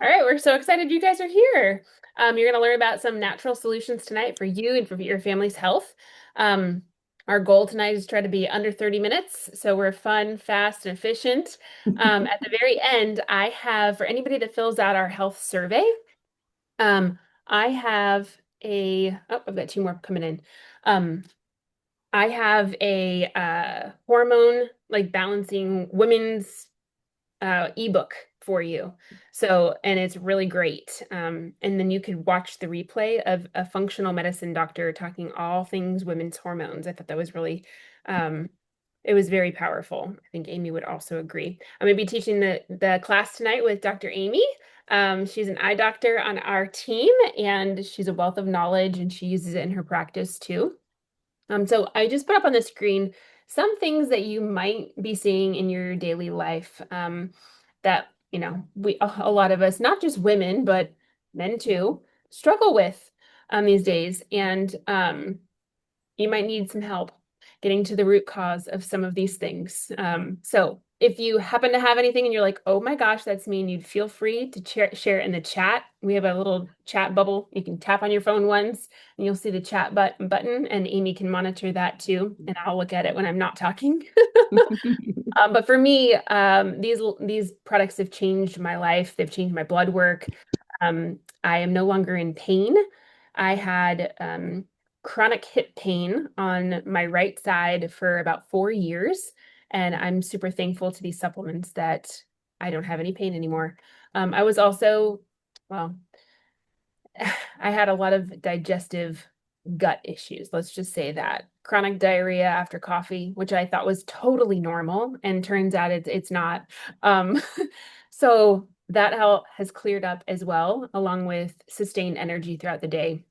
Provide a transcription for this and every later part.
All right, we're so excited you guys are here. You're going to learn about some natural solutions tonight for you and for your family's health. Um, our goal tonight is to try to be under 30 minutes, so we're fun, fast, and efficient. At the very end, I have, for anybody that fills out our health survey, um, I have I've got two more coming in. Um, I have a hormone, like balancing women's ebook for you. So, and it's really great. And then you could watch the replay of a functional medicine doctor talking all things women's hormones. I thought that was really, um, it was very powerful. I think Amy would also agree. I'm going to be teaching the class tonight with Dr. Amy. She's an eye doctor on our team, and she's a wealth of knowledge, and she uses it in her practice too. So I just put up on the screen some things that you might be seeing in your daily life that, a lot of us, not just women, but men too, struggle with these days. And you might need some help getting to the root cause of some of these things. So if you happen to have anything and you're like, oh my gosh, that's me, and you'd feel free to share it in the chat. We have a little chat bubble. You can tap on your phone once and you'll see the chat button, and Amy can monitor that too. And I'll look at it when I'm not talking. But for me, these products have changed my life. They've changed my blood work. I am no longer in pain. I had chronic hip pain on my right side for about 4 years, and I'm super thankful to these supplements that I don't have any pain anymore. I was also, well, I had a lot of digestive gut issues. Let's just say that. Chronic diarrhea after coffee, which I thought was totally normal, and turns out it's not. Um, so that help has cleared up as well, along with sustained energy throughout the day.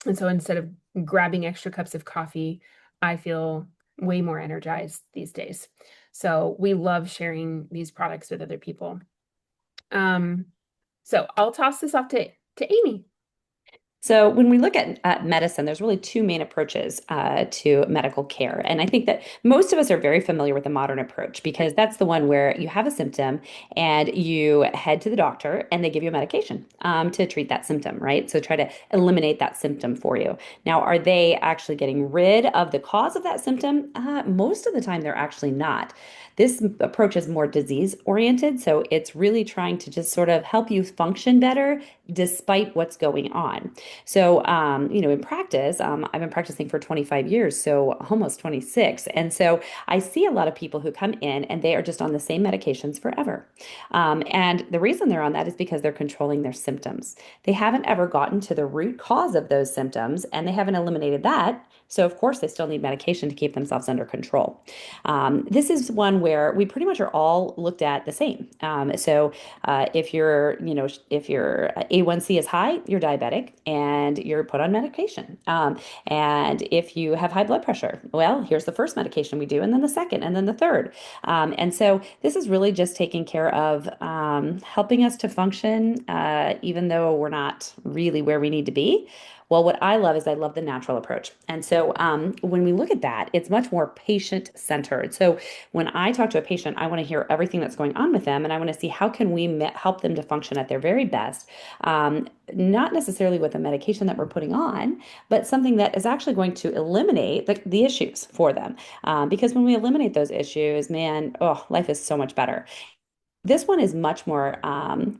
And so instead of grabbing extra cups of coffee, I feel way more energized these days. So we love sharing these products with other people. Um, so I'll toss this off to Amy. So, when we look at medicine, there's really two main approaches to medical care. And I think that most of us are very familiar with the modern approach because that's the one where you have a symptom and you head to the doctor and they give you a medication to treat that symptom, right? So, try to eliminate that symptom for you. Now, are they actually getting rid of the cause of that symptom? Most of the time, they're actually not. This approach is more disease oriented. So, it's really trying to just sort of help you function better despite what's going on. So, in practice, I've been practicing for 25 years, so almost 26. And so I see a lot of people who come in and they are just on the same medications forever. And the reason they're on that is because they're controlling their symptoms. They haven't ever gotten to the root cause of those symptoms and they haven't eliminated that. So, of course, they still need medication to keep themselves under control. This is one where we pretty much are all looked at the same. If if your A1C is high, you're diabetic and you're put on medication. And if you have high blood pressure, well, here's the first medication we do, and then the second, and then the third. And so this is really just taking care of helping us to function, even though we're not really where we need to be. Well, what I love is I love the natural approach. And so when we look at that, it's much more patient centered. So when I talk to a patient, I want to hear everything that's going on with them, and I want to see how can we help them to function at their very best, not necessarily with a medication that we're putting on, but something that is actually going to eliminate the issues for them. Because when we eliminate those issues, man, oh, life is so much better. This one is much more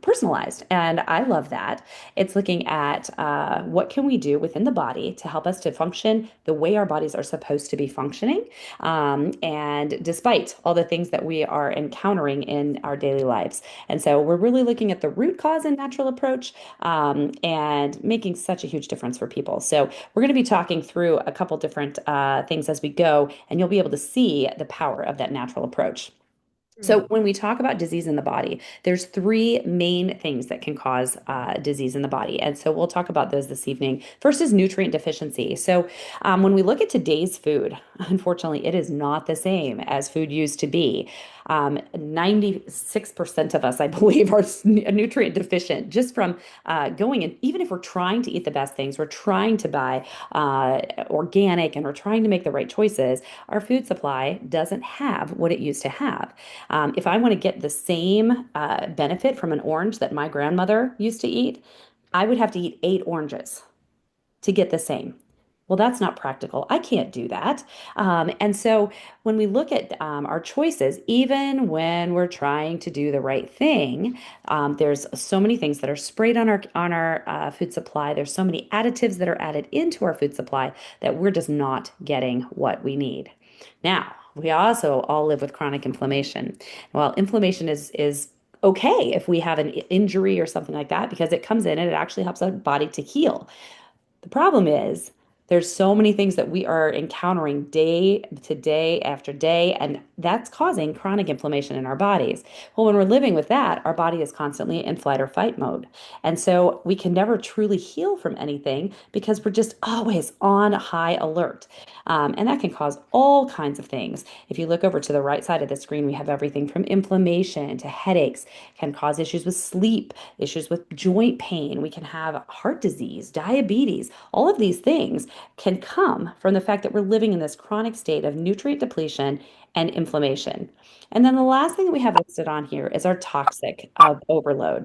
personalized, and I love that. It's looking at what can we do within the body to help us to function the way our bodies are supposed to be functioning, and despite all the things that we are encountering in our daily lives. And so we're really looking at the root cause and natural approach, and making such a huge difference for people. So we're going to be talking through a couple different things as we go, and you'll be able to see the power of that natural approach. So when we talk about disease in the body, there's three main things that can cause disease in the body. And so we'll talk about those this evening. First is nutrient deficiency. So when we look at today's food, unfortunately, it is not the same as food used to be. 96% of us, I believe, are nutrient deficient just from going and even if we're trying to eat the best things, we're trying to buy organic and we're trying to make the right choices, our food supply doesn't have what it used to have. If I want to get the same benefit from an orange that my grandmother used to eat, I would have to eat 8 oranges to get the same. Well, that's not practical. I can't do that. And so when we look at our choices, even when we're trying to do the right thing, there's so many things that are sprayed on our food supply. There's so many additives that are added into our food supply that we're just not getting what we need. Now, we also all live with chronic inflammation. Well, inflammation is okay if we have an injury or something like that because it comes in and it actually helps our body to heal. The problem is there's so many things that we are encountering day to day after day, and that's causing chronic inflammation in our bodies. Well, when we're living with that, our body is constantly in flight or fight mode. And so we can never truly heal from anything because we're just always on high alert. And that can cause all kinds of things. If you look over to the right side of the screen, we have everything from inflammation to headaches, can cause issues with sleep, issues with joint pain. We can have heart disease, diabetes. All of these things can come from the fact that we're living in this chronic state of nutrient depletion and inflammation. And then the last thing that we have listed on here is our toxic overload.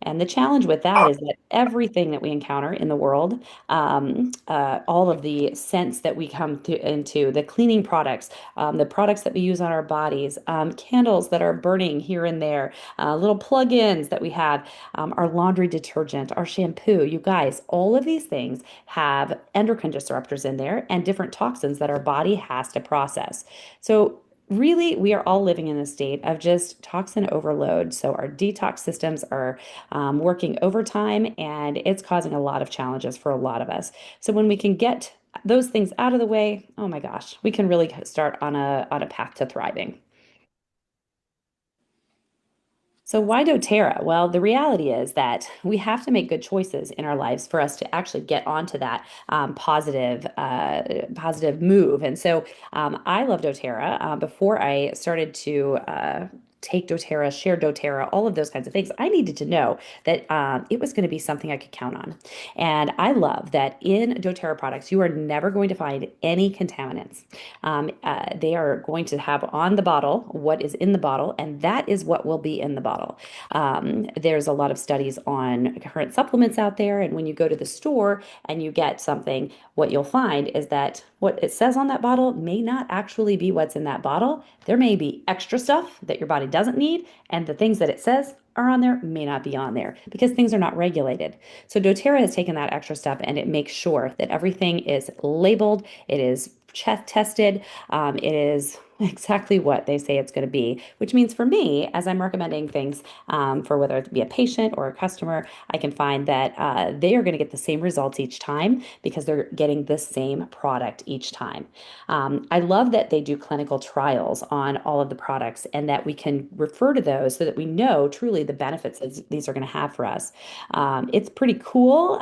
And the challenge with that is that everything that we encounter in the world, all of the scents that we into, the cleaning products, the products that we use on our bodies, candles that are burning here and there, little plug-ins that we have, our laundry detergent, our shampoo, you guys, all of these things have endocrine disruptors in there and different toxins that our body has to process. So really, we are all living in a state of just toxin overload. So our detox systems are working overtime, and it's causing a lot of challenges for a lot of us. So when we can get those things out of the way, oh my gosh, we can really start on a path to thriving. So why doTERRA? Well, the reality is that we have to make good choices in our lives for us to actually get onto that positive move. And so I love doTERRA. Before I started to take doTERRA, share doTERRA, all of those kinds of things, I needed to know that it was going to be something I could count on. And I love that in doTERRA products, you are never going to find any contaminants. They are going to have on the bottle what is in the bottle, and that is what will be in the bottle. There's a lot of studies on current supplements out there, and when you go to the store and you get something, what you'll find is that what it says on that bottle may not actually be what's in that bottle. There may be extra stuff that your body doesn't need, and the things that it says are on there may not be on there because things are not regulated. So doTERRA has taken that extra step and it makes sure that everything is labeled, it is tested, it is exactly what they say it's going to be, which means for me, as I'm recommending things for whether it be a patient or a customer, I can find that they are going to get the same results each time because they're getting the same product each time. I love that they do clinical trials on all of the products and that we can refer to those so that we know truly the benefits that these are going to have for us. It's pretty cool.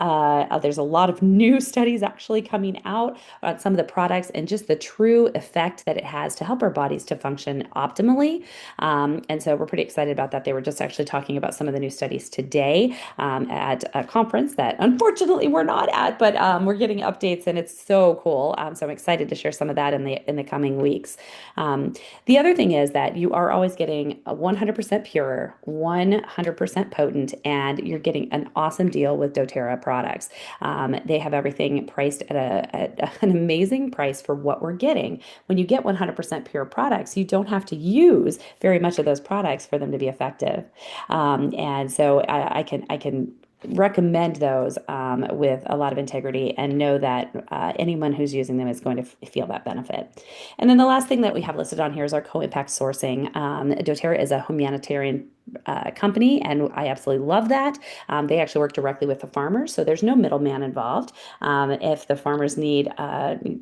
There's a lot of new studies actually coming out on some of the products and just the true effect that it has to help our bodies to function optimally. And so we're pretty excited about that. They were just actually talking about some of the new studies today at a conference that unfortunately we're not at, but we're getting updates and it's so cool. So I'm excited to share some of that in the coming weeks. Um, the other thing is that you are always getting a 100% pure, 100% potent, and you're getting an awesome deal with doTERRA products. They have everything priced at an amazing price for what we're getting. When you get 100% pure products, you don't have to use very much of those products for them to be effective. And so I can recommend those with a lot of integrity and know that anyone who's using them is going to feel that benefit. And then the last thing that we have listed on here is our co-impact sourcing. doTERRA is a humanitarian company, and I absolutely love that. They actually work directly with the farmers, so there's no middleman involved. If the farmers need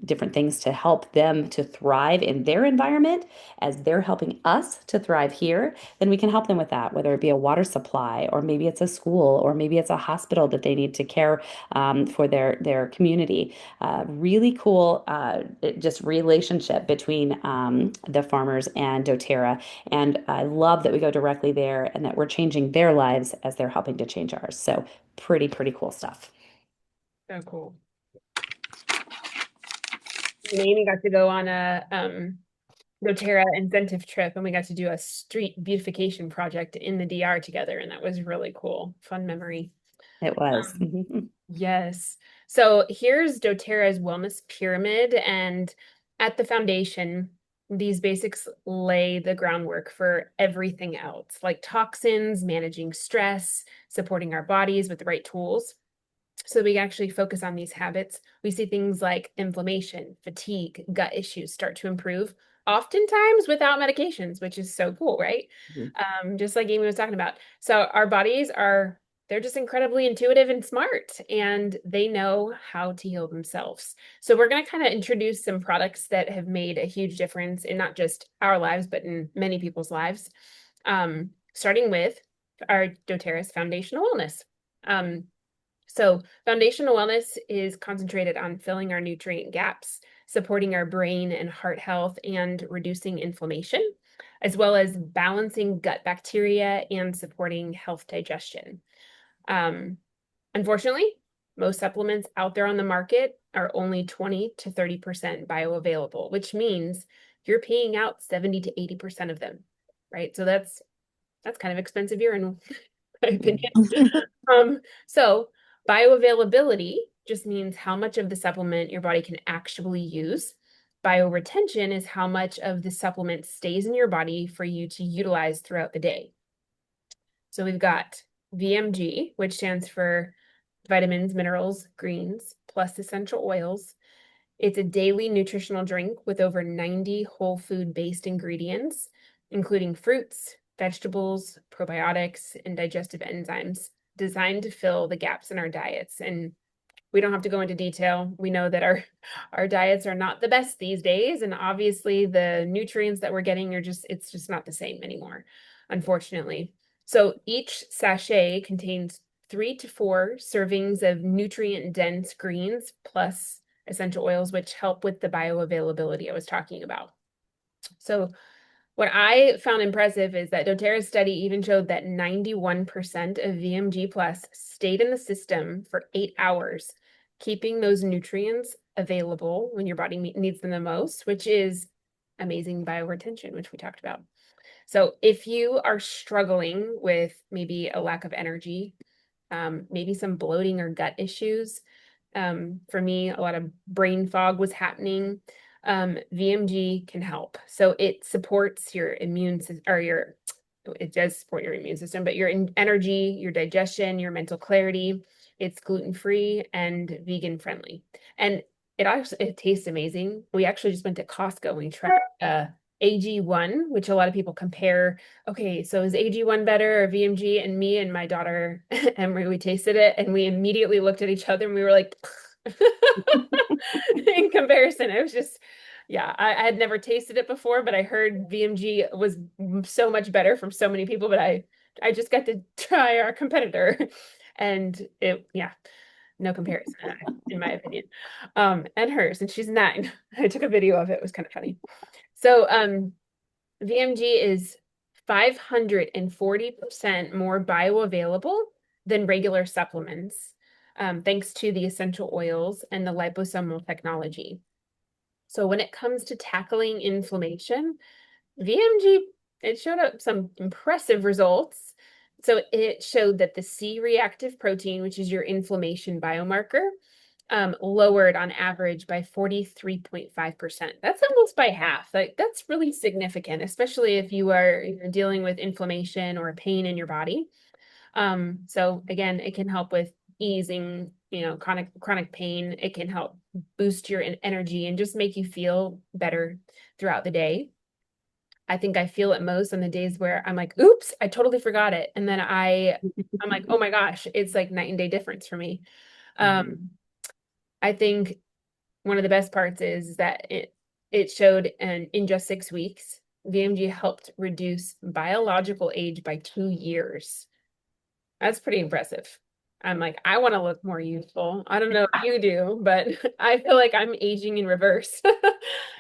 different things to help them to thrive in their environment, as they're helping us to thrive here, then we can help them with that, whether it be a water supply, or maybe it's a school, or maybe it's a hospital that they need to care for their community. Really cool, just relationship between the farmers and doTERRA. And I love that we go directly there and that we're changing their lives as they're helping to change ours. So pretty cool stuff. So cool. And Amy got to go on a doTERRA incentive trip, and we got to do a street beautification project in the DR together, and that was really cool. Fun memory. It was. Um, yes. So here's doTERRA's wellness pyramid, and at the foundation, these basics lay the groundwork for everything else, like toxins, managing stress, supporting our bodies with the right tools. So we actually focus on these habits. We see things like inflammation, fatigue, gut issues start to improve, oftentimes without medications, which is so cool, right? Mhm. Just like Amy was talking about. So our bodies are, they're just incredibly intuitive and smart, and they know how to heal themselves. So we're going to kind of introduce some products that have made a huge difference in not just our lives, but in many people's lives. Starting with our doTERRA's foundational wellness. So, foundational wellness is concentrated on filling our nutrient gaps, supporting our brain and heart health, and reducing inflammation, as well as balancing gut bacteria and supporting health digestion. Um, Unfortunately, most supplements out there on the market are only 20 to 30% bioavailable, which means you're paying out 70 to 80% of them, right? So that's kind of expensive urine, in my opinion. So bioavailability just means how much of the supplement your body can actually use. Bioretention is how much of the supplement stays in your body for you to utilize throughout the day. So we've got VMG, which stands for vitamins, minerals, greens, plus essential oils. It's a daily nutritional drink with over 90 whole food based ingredients, including fruits, vegetables, probiotics, and digestive enzymes designed to fill the gaps in our diets. And we don't have to go into detail. We know that our diets are not the best these days, and obviously the nutrients that we're getting are just it's just not the same anymore, unfortunately. So each sachet contains 3 to 4 servings of nutrient-dense greens plus essential oils, which help with the bioavailability I was talking about. So what I found impressive is that doTERRA's study even showed that 91% of VMG plus stayed in the system for 8 hours, keeping those nutrients available when your body needs them the most, which is amazing bioretention, which we talked about. So if you are struggling with maybe a lack of energy, maybe some bloating or gut issues. For me, a lot of brain fog was happening. VMG can help. So it supports your immune system, or your, it does support your immune system, but your energy, your digestion, your mental clarity. It's gluten-free and vegan friendly. And it tastes amazing. We actually just went to Costco and we tried AG1, which a lot of people compare. Okay, so is AG1 better or VMG? And me and my daughter Emery, we tasted it and we immediately looked at each other and we were like, in comparison, it was just, yeah, I had never tasted it before, but I heard VMG was so much better from so many people, but I just got to try our competitor and it, yeah, no comparison, in my opinion. And hers, and she's 9. I took a video of it. It was kind of funny. So, VMG is 540% more bioavailable than regular supplements, thanks to the essential oils and the liposomal technology. So when it comes to tackling inflammation, VMG, it showed up some impressive results. So it showed that the C-reactive protein, which is your inflammation biomarker, lowered on average by 43.5%. That's almost by half. Like that's really significant, especially if you're dealing with inflammation or pain in your body. So again, it can help with easing, chronic pain. It can help boost your energy and just make you feel better throughout the day. I think I feel it most on the days where I'm like, oops, I totally forgot it. And then I'm like, oh my gosh, it's like night and day difference for me. Mhm. Um, I think one of the best parts is that it showed in just 6 weeks, VMG helped reduce biological age by 2 years. That's pretty impressive. I'm like, I want to look more youthful. I don't know if you do, but I feel like I'm aging in reverse,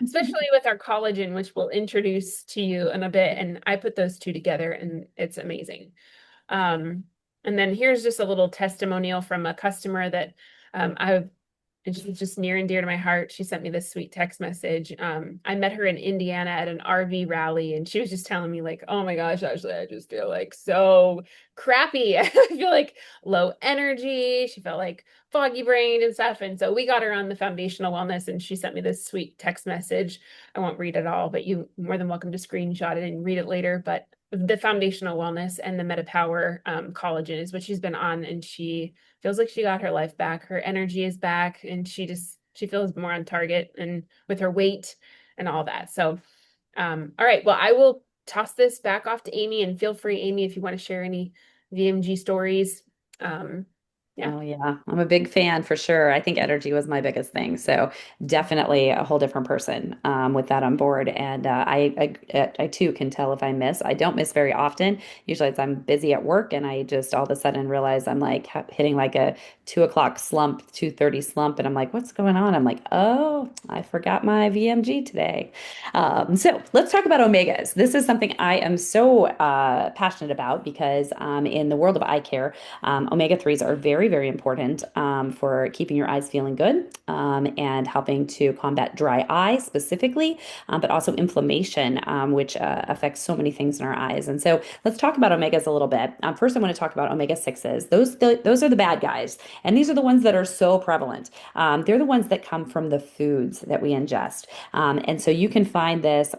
especially with our collagen, which we'll introduce to you in a bit. And I put those two together and it's amazing. Um, and then here's just a little testimonial from a customer that I've and she's just near and dear to my heart. She sent me this sweet text message. I met her in Indiana at an RV rally, and she was just telling me like, "Oh my gosh, Ashley, I just feel like so crappy. I feel like low energy." She felt like foggy brain and stuff. And so we got her on the foundational wellness, and she sent me this sweet text message. I won't read it all, but you more than welcome to screenshot it and read it later. But the foundational wellness and the MetaPower collagen is what she's been on, and she feels like she got her life back. Her energy is back, and she feels more on target and with her weight and all that. So, all right. Well, I will toss this back off to Amy, and feel free, Amy, if you want to share any VMG stories. Um, yeah. Oh yeah, I'm a big fan for sure. I think energy was my biggest thing, so definitely a whole different person with that on board. And I too can tell if I miss. I don't miss very often. Usually it's I'm busy at work, and I just all of a sudden realize I'm like hitting like a 2 o'clock slump, 2:30 slump, and I'm like, what's going on? I'm like, oh, I forgot my VMG today. So let's talk about omegas. This is something I am so passionate about because in the world of eye care. Omega 3s are very, very important for keeping your eyes feeling good and helping to combat dry eye specifically, but also inflammation, which affects so many things in our eyes. And so let's talk about omegas a little bit. First, I want to talk about omega 6s. Those are the bad guys. And these are the ones that are so prevalent. They're the ones that come from the foods that we ingest. And so you can find this.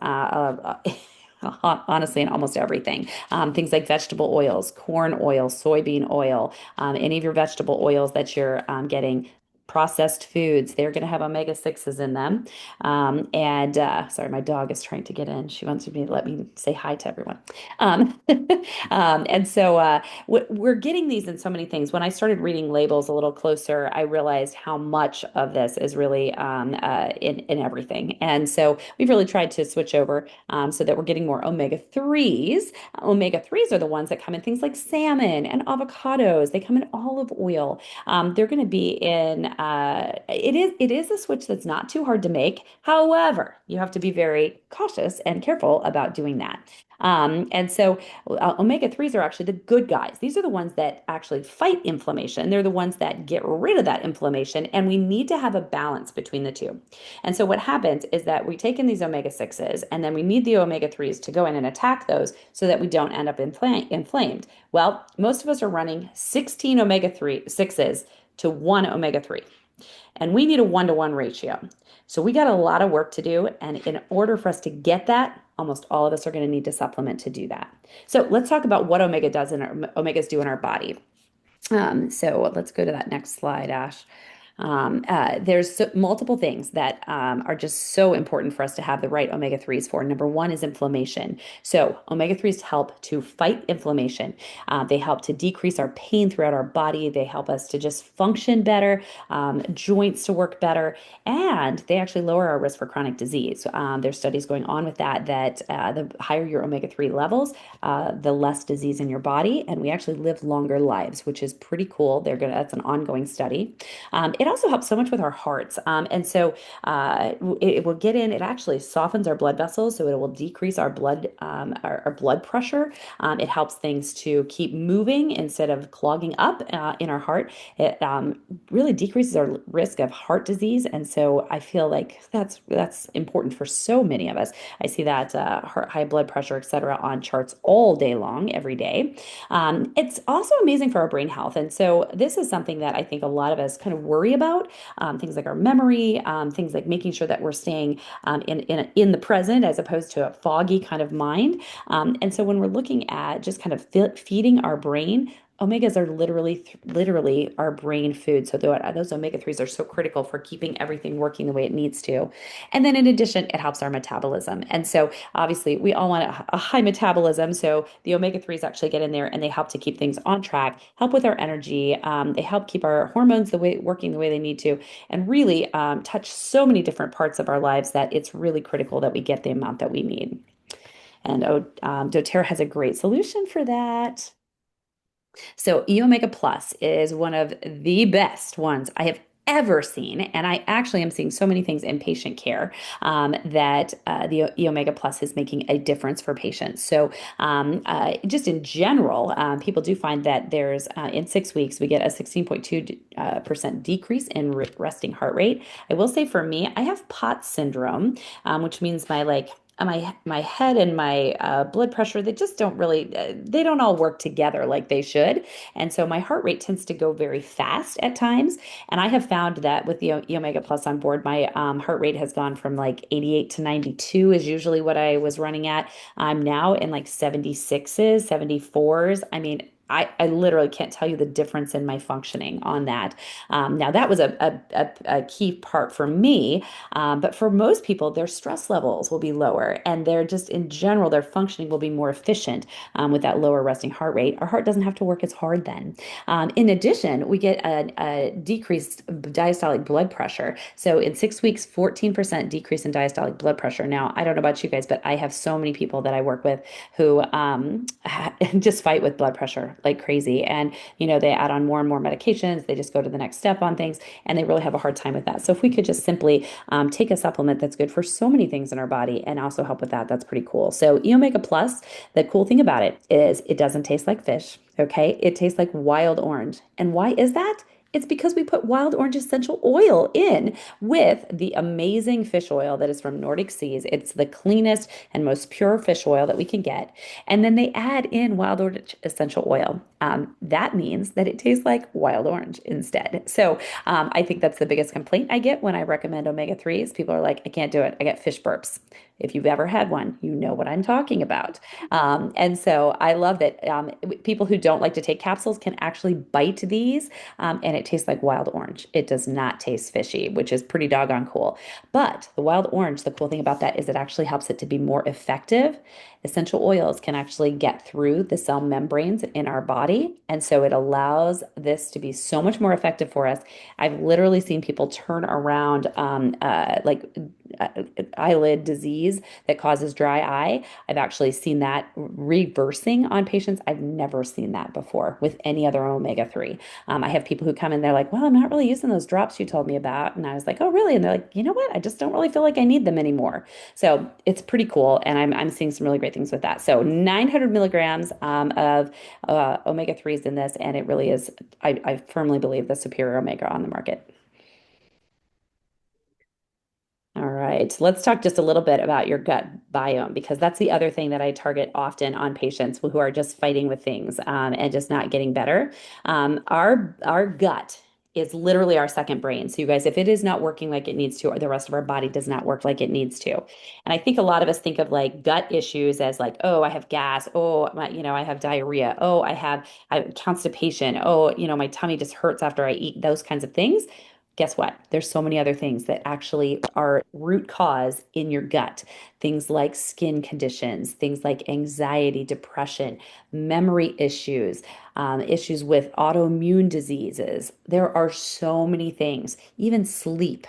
Honestly, in almost everything. Things like vegetable oils, corn oil, soybean oil, any of your vegetable oils that you're getting. Processed foods, they're going to have omega 6s in them. And sorry, my dog is trying to get in. She wants me to let me say hi to everyone. Um, and so we're getting these in so many things. When I started reading labels a little closer, I realized how much of this is really in everything. And so we've really tried to switch over so that we're getting more omega 3s. Omega 3s are the ones that come in things like salmon and avocados. They come in olive oil. They're going to be in. It is a switch that's not too hard to make. However, you have to be very cautious and careful about doing that. And so omega 3s are actually the good guys. These are the ones that actually fight inflammation. They're the ones that get rid of that inflammation, and we need to have a balance between the two. And so what happens is that we take in these omega 6s, and then we need the omega 3s to go in and attack those so that we don't end up inflamed. Well, most of us are running 16 omega 6s to one omega 3. And we need a 1-to-1 ratio. So we got a lot of work to do. And in order for us to get that, almost all of us are going to need to supplement to do that. So let's talk about what omegas do in our body. So let's go to that next slide, Ash. There's multiple things that are just so important for us to have the right omega 3s for. Number one is inflammation. So, omega 3s help to fight inflammation. They help to decrease our pain throughout our body. They help us to just function better, joints to work better, and they actually lower our risk for chronic disease. There's studies going on with that the higher your omega 3 levels, the less disease in your body, and we actually live longer lives, which is pretty cool. That's an ongoing study. It also helps so much with our hearts. And so it will get in, it actually softens our blood vessels, so it will decrease our blood pressure. It helps things to keep moving instead of clogging up in our heart. It really decreases our risk of heart disease. And so I feel like that's important for so many of us. I see that high blood pressure, et cetera, on charts all day long, every day. It's also amazing for our brain health. And so this is something that I think a lot of us kind of worry about, things like our memory, things like making sure that we're staying in the present as opposed to a foggy kind of mind. And so when we're looking at just kind of feeding our brain, omegas are literally our brain food. So those omega 3s are so critical for keeping everything working the way it needs to. And then in addition, it helps our metabolism. And so obviously we all want a high metabolism. So the omega 3s actually get in there and they help to keep things on track, help with our energy. They help keep our hormones working the way they need to, and really touch so many different parts of our lives that it's really critical that we get the amount that we need. And doTERRA has a great solution for that. So E Omega Plus is one of the best ones I have ever seen, and I actually am seeing so many things in patient care that the Omega Plus is making a difference for patients. So, just in general, people do find that there's in 6 weeks we get a 16.2% decrease in resting heart rate. I will say for me, I have POTS syndrome, which means my head and my blood pressure, they just don't really they don't all work together like they should, and so my heart rate tends to go very fast at times. And I have found that with the Omega Plus on board, my heart rate has gone from like 88 to 92 is usually what I was running at. I'm now in like 76s, 74s. I mean, I literally can't tell you the difference in my functioning on that. Now, that was a key part for me, but for most people, their stress levels will be lower and they're just in general, their functioning will be more efficient with that lower resting heart rate. Our heart doesn't have to work as hard then. In addition, we get a decreased diastolic blood pressure. So in 6 weeks, 14% decrease in diastolic blood pressure. Now, I don't know about you guys, but I have so many people that I work with who just fight with blood pressure like crazy. And, they add on more and more medications. They just go to the next step on things, and they really have a hard time with that. So if we could just simply take a supplement that's good for so many things in our body and also help with that, that's pretty cool. So E Omega Plus, the cool thing about it is it doesn't taste like fish. Okay. It tastes like wild orange. And why is that? It's because we put wild orange essential oil in with the amazing fish oil that is from Nordic Seas. It's the cleanest and most pure fish oil that we can get. And then they add in wild orange essential oil. That means that it tastes like wild orange instead. So I think that's the biggest complaint I get when I recommend omega 3s. People are like, I can't do it. I get fish burps. If you've ever had one, you know what I'm talking about. And so I love that people who don't like to take capsules can actually bite these, and it tastes like wild orange. It does not taste fishy, which is pretty doggone cool. But the wild orange, the cool thing about that is it actually helps it to be more effective. Essential oils can actually get through the cell membranes in our body. And so it allows this to be so much more effective for us. I've literally seen people turn around uh, eyelid disease that causes dry eye. I've actually seen that reversing on patients. I've never seen that before with any other omega 3. I have people who come in, they're like, well, I'm not really using those drops you told me about. And I was like, oh, really? And they're like, you know what? I just don't really feel like I need them anymore. So it's pretty cool. And I'm seeing some really great things with that. So 900 milligrams of omega 3s in this. And it really is, I firmly believe, the superior omega on the market. All right, let's talk just a little bit about your gut biome because that's the other thing that I target often on patients who are just fighting with things and just not getting better. Our gut is literally our second brain. So you guys, if it is not working like it needs to, or the rest of our body does not work like it needs to. And I think a lot of us think of like gut issues as like, oh, I have gas. Oh, I have diarrhea. Oh, I have constipation. Oh, my tummy just hurts after I eat those kinds of things. Guess what? There's so many other things that actually are root cause in your gut. Things like skin conditions, things like anxiety, depression, memory issues, issues with autoimmune diseases. There are so many things, even sleep.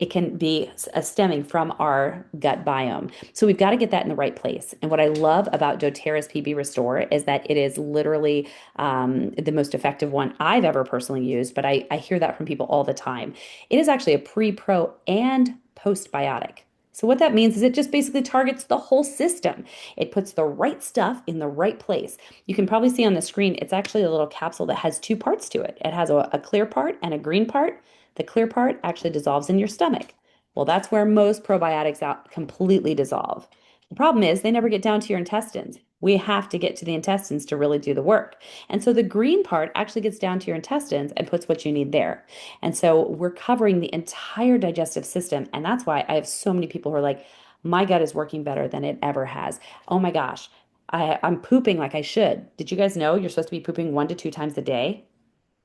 It can be stemming from our gut biome. So we've got to get that in the right place. And what I love about doTERRA's PB Restore is that it is literally the most effective one I've ever personally used, but I hear that from people all the time. It is actually a pre, pro, and postbiotic. So what that means is it just basically targets the whole system. It puts the right stuff in the right place. You can probably see on the screen, it's actually a little capsule that has two parts to it. It has a clear part and a green part. The clear part actually dissolves in your stomach. Well, that's where most probiotics out completely dissolve. The problem is they never get down to your intestines. We have to get to the intestines to really do the work. And so the green part actually gets down to your intestines and puts what you need there. And so we're covering the entire digestive system. And that's why I have so many people who are like, my gut is working better than it ever has. Oh my gosh, I'm pooping like I should. Did you guys know you're supposed to be pooping 1 to 2 times a day?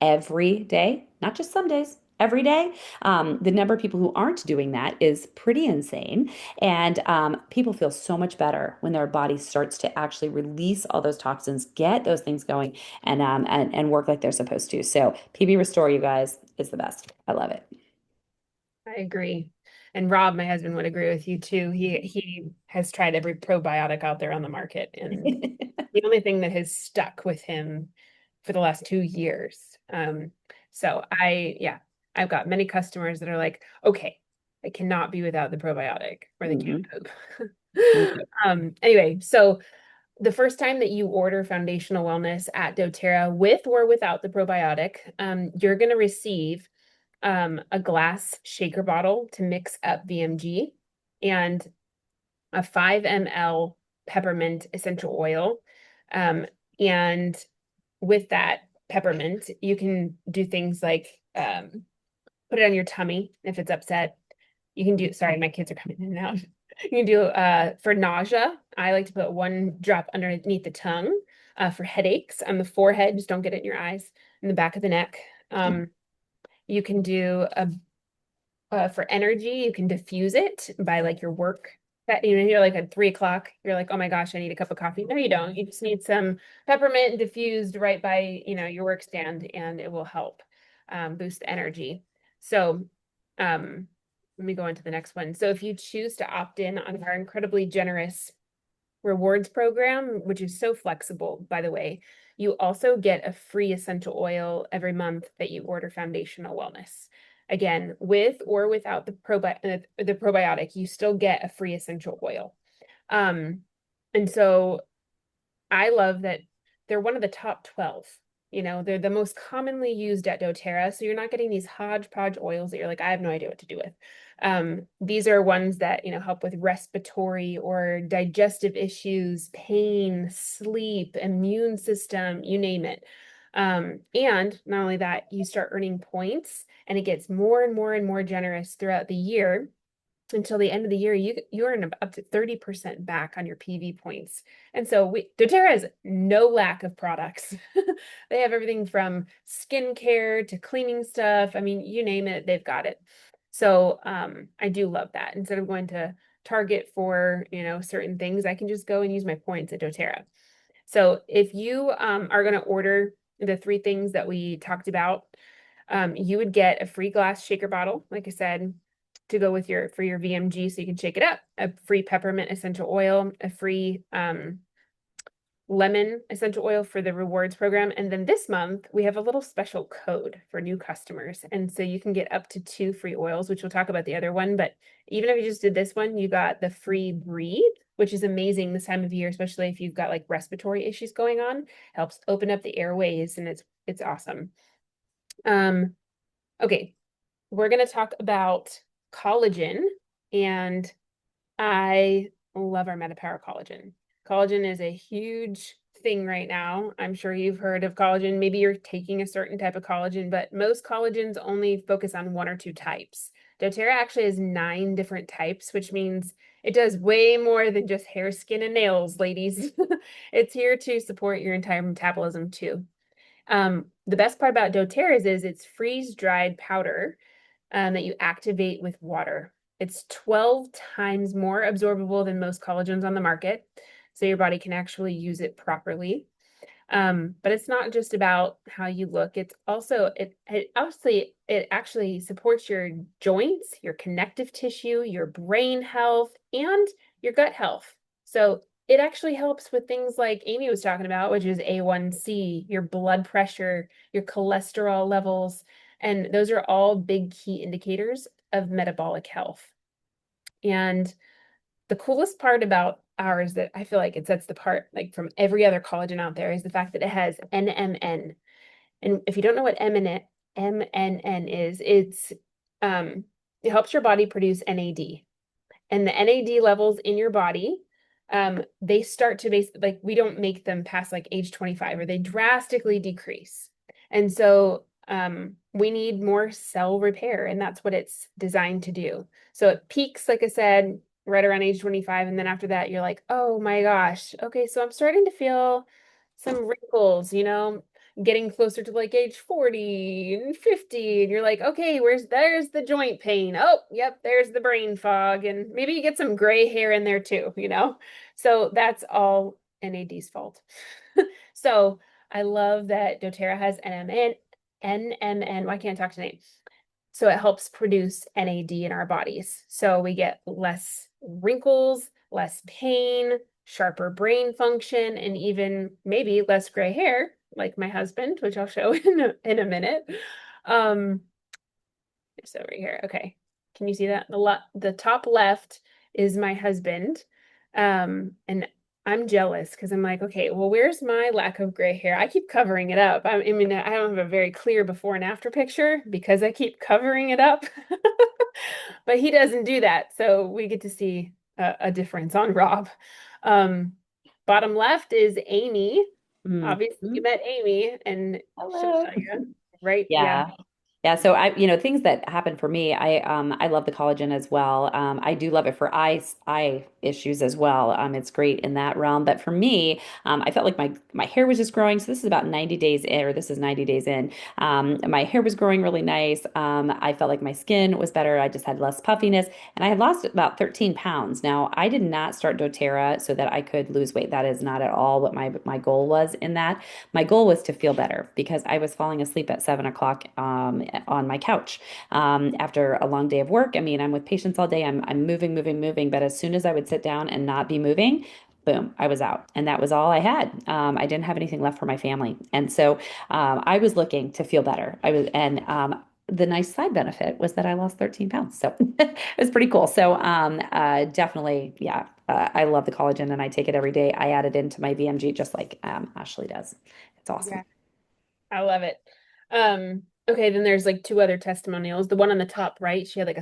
Every day, not just some days, every day. The number of people who aren't doing that is pretty insane. And people feel so much better when their body starts to actually release all those toxins, get those things going, and work like they're supposed to. So PB Restore, you guys, is the best. I love it. I agree. And Rob, my husband, would agree with you too. He has tried every probiotic out there on the market, and the only thing that has stuck with him for the last 2 years. So yeah. I've got many customers that are like, okay, I cannot be without the probiotic or the cat Hmm. poop. Me too. Anyway, so the first time that you order foundational wellness at doTERRA with or without the probiotic, you're going to receive a glass shaker bottle to mix up VMG and a 5 ml peppermint essential oil. Um, and with that peppermint, you can do things like put it on your tummy if it's upset. You can do, sorry, my kids are coming in now. You can do for nausea. I like to put 1 drop underneath the tongue for headaches on the forehead. Just don't get it in your eyes, in the back of the neck. You can do a for energy, you can diffuse it by like your work. That you're like at 3 o'clock, you're like, oh my gosh, I need a cup of coffee. No, you don't. You just need some peppermint diffused right by, your work stand, and it will help boost the energy. So, let me go on to the next one. So if you choose to opt in on our incredibly generous rewards program, which is so flexible, by the way, you also get a free essential oil every month that you order foundational wellness. Again, with or without the probiotic, you still get a free essential oil. Um, and so I love that they're one of the top 12. They're the most commonly used at doTERRA. So you're not getting these hodgepodge oils that you're like, I have no idea what to do with. These are ones that, help with respiratory or digestive issues, pain, sleep, immune system, you name it. And not only that, you start earning points and it gets more and more and more generous throughout the year until the end of the year, you earn up to 30% back on your PV points. And so doTERRA has no lack of products. They have everything from skincare to cleaning stuff. I mean, you name it, they've got it. So I do love that. Instead of going to Target for, certain things, I can just go and use my points at doTERRA. So if you are going to order the 3 things that we talked about, you would get a free glass shaker bottle, like I said, to go with for your VMG so you can shake it up, a free peppermint essential oil, a free lemon essential oil for the rewards program. And then this month, we have a little special code for new customers. And so you can get up to 2 free oils, which we'll talk about the other one. But even if you just did this one, you got the free breathe, which is amazing this time of year, especially if you've got like respiratory issues going on. Helps open up the airways and it's awesome. Okay, we're going to talk about collagen, and I love our MetaPower collagen. Collagen is a huge thing right now. I'm sure you've heard of collagen. Maybe you're taking a certain type of collagen, but most collagens only focus on 1 or 2 types. doTERRA actually has 9 different types, which means it does way more than just hair, skin, and nails, ladies. It's here to support your entire metabolism too. The best part about doTERRA is it's freeze-dried powder that you activate with water. It's 12 times more absorbable than most collagens on the market, so your body can actually use it properly. But it's not just about how you look. It's also it actually supports your joints, your connective tissue, your brain health, and your gut health. So it actually helps with things like Amy was talking about, which is A1C, your blood pressure, your cholesterol levels, and those are all big key indicators of metabolic health. And the coolest part about ours that I feel like it sets the part like from every other collagen out there is the fact that it has NMN. And if you don't know what MNN is, it helps your body produce NAD. And the NAD levels in your body, they start to like we don't make them past like age 25 or they drastically decrease. And so we need more cell repair, and that's what it's designed to do. So it peaks, like I said, right around age 25. And then after that, you're like, oh my gosh, okay, so I'm starting to feel some wrinkles, getting closer to like age 40 and 50. And you're like, okay, there's the joint pain. Oh, yep, there's the brain fog. And maybe you get some gray hair in there too. So that's all NAD's fault. So I love that doTERRA has NMN. Why can't I talk tonight? So it helps produce NAD in our bodies. So we get less wrinkles, less pain, sharper brain function, and even maybe less gray hair, like my husband, which I'll show in a minute. Um, It's over here. Okay. Can you see that? The top left is my husband. And I'm jealous because I'm like, okay, well, where's my lack of gray hair? I keep covering it up. I mean, I don't have a very clear before and after picture because I keep covering it up. But he doesn't do that. So we get to see a difference on Rob. Um, Bottom left is Amy. Obviously, you Mhm. met Amy, and she'll Hello. tell you, right? Yeah. Yeah. Yeah, so things that happen for me, I love the collagen as well. I do love it for eye issues as well. It's great in that realm. But for me, I felt like my hair was just growing. So this is about 90 days in, or this is 90 days in. My hair was growing really nice. I felt like my skin was better. I just had less puffiness, and I had lost about 13 pounds. Now, I did not start doTERRA so that I could lose weight. That is not at all what my goal was in that. My goal was to feel better because I was falling asleep at 7 o'clock on my couch after a long day of work. I mean, I'm with patients all day. I'm moving, moving, moving. But as soon as I would sit down and not be moving, boom, I was out. And that was all I had. I didn't have anything left for my family. And so I was looking to feel better. The nice side benefit was that I lost 13 pounds. So it was pretty cool. So definitely, yeah, I love the collagen and I take it every day. I add it into my VMG just like Ashley does. It's awesome. Yeah. I love it. Okay, then there's like two other testimonials. The one on the top right, she had like I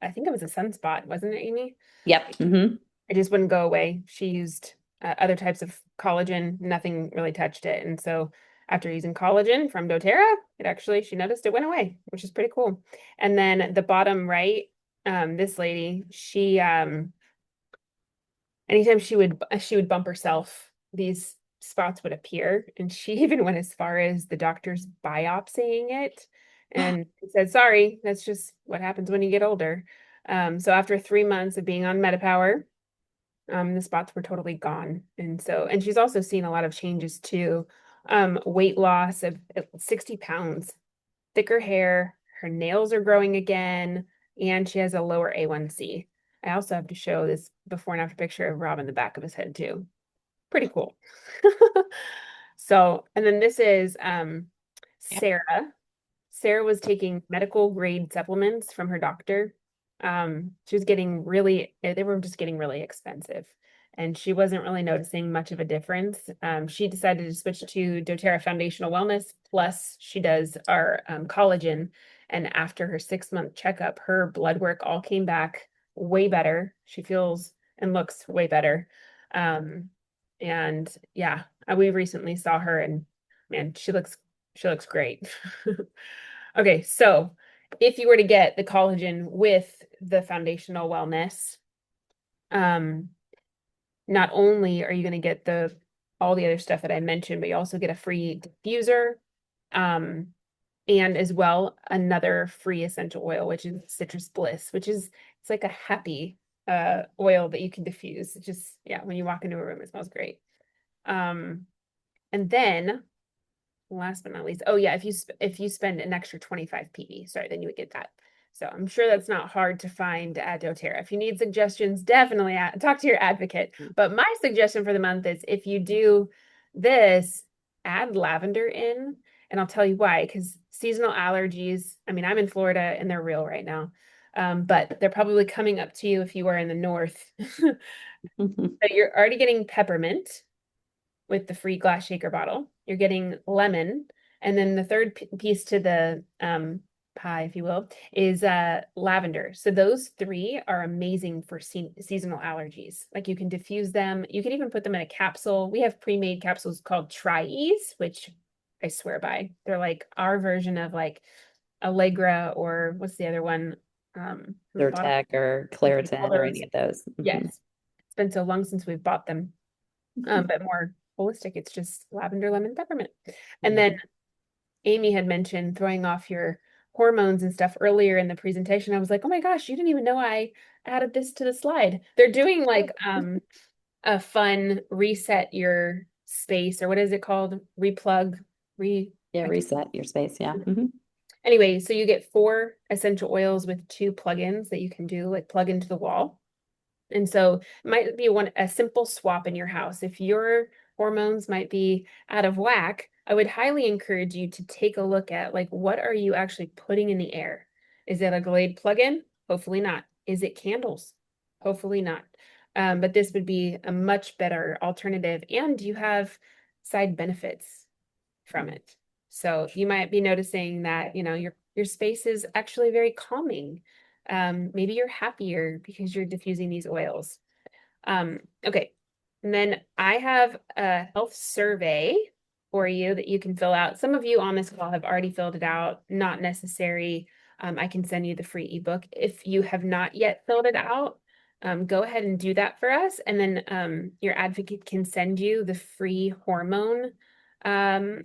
think it was a sunspot, wasn't it, Amy? Yep. It just wouldn't go away. She used other types of collagen, nothing really touched it. And so after using collagen from doTERRA, she noticed it went away, which is pretty cool. And then the bottom right, this lady, anytime she would bump herself, these spots would appear, and she even went as far as the doctors biopsying it, and said, "Sorry, that's just what happens when you get older." So after 3 months of being on Metapower, the spots were totally gone, and she's also seen a lot of changes too. Weight loss of 60 pounds, thicker hair, her nails are growing again, and she has a lower A1C. I also have to show this before and after picture of Rob in the back of his head too. Pretty cool. So, and then this is Sarah. Sarah was taking medical grade supplements from her doctor. She was getting they were just getting really expensive. And she wasn't really noticing much of a difference. She decided to switch to doTERRA Foundational Wellness. Plus, she does our collagen. And after her 6 month checkup, her blood work all came back way better. She feels and looks way better. Um, and yeah, we recently saw her, and man, she looks great. Okay, so if you were to get the collagen with the foundational wellness, um, not only are you going to get the all the other stuff that I mentioned, but you also get a free diffuser, um, and as well another free essential oil, which is Citrus Bliss, which is it's like a happy oil that you can diffuse. It just yeah, when you walk into a room, it smells great. Um, and then last but not least, oh yeah, if you spend an extra 25 PV, sorry, then you would get that. So I'm sure that's not hard to find at doTERRA. If you need suggestions, definitely talk to your advocate. But my suggestion for the month is if you do this, add lavender in, and I'll tell you why. Because seasonal allergies, I mean, I'm in Florida and they're real right now. But they're probably coming up to you if you are in the north. So you're already getting peppermint with the free glass shaker bottle. You're getting lemon. And then the third piece to the pie, if you will, is lavender. So those three are amazing for seasonal allergies. Like you can diffuse them. You can even put them in a capsule. We have pre-made capsules called Tri-Ease, which I swear by. They're like our version of like Allegra or what's the other one? We bought Zyrtec or all Claritin or those. any of those. Yes. It's been so long since we've bought them, but more holistic. It's just lavender, lemon, peppermint. And then Mhm. Amy had mentioned throwing off your hormones and stuff earlier in the presentation. I was like, oh my gosh, you didn't even know I added this to the slide. They're doing like a fun reset your space, or what is it called? Replug, Yeah, I can't. reset your space. Yeah. Anyway, so you get 4 essential oils with 2 plugins that you can do, like plug into the wall. And so it might be a simple swap in your house. If your hormones might be out of whack, I would highly encourage you to take a look at like what are you actually putting in the air? Is it a Glade plug-in? Hopefully not. Is it candles? Hopefully not. But this would be a much better alternative, and you have side benefits from it. So you might be noticing that, your space is actually very calming. Maybe you're happier because you're diffusing these oils. Okay. And then I have a health survey for you that you can fill out. Some of you on this call have already filled it out, not necessary. I can send you the free ebook. If you have not yet filled it out, go ahead and do that for us. And then your advocate can send you the free hormone um,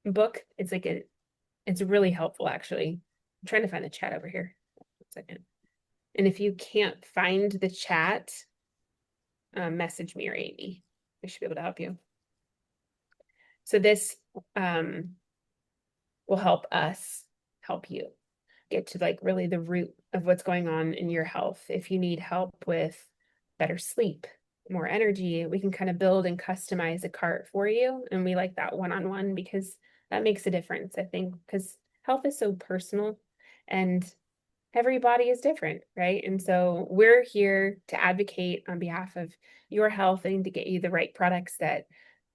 book. It's really helpful actually. I'm trying to find the chat over here. 1 second. And if you can't find the chat, message me or Amy. I should be able to help you. So this will help us help you get to like really the root of what's going on in your health. If you need help with better sleep, more energy, we can kind of build and customize a cart for you. And we like that one-on-one because that makes a difference, I think, because health is so personal and everybody is different, right? And so we're here to advocate on behalf of your health and to get you the right products that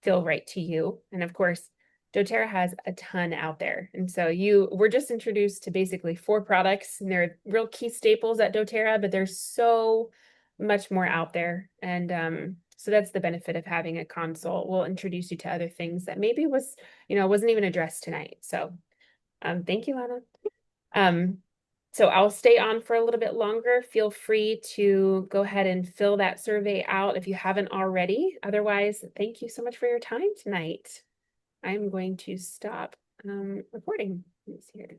feel right to you. And of course, doTERRA has a ton out there. And so we're just introduced to basically 4 products, and they're real key staples at doTERRA, but there's so much more out there. And so that's the benefit of having a consult. We'll introduce you to other things that maybe wasn't even addressed tonight. So thank you, Lana. Um, so I'll stay on for a little bit longer. Feel free to go ahead and fill that survey out if you haven't already. Otherwise, thank you so much for your time tonight. I'm going to stop recording. Let's see here.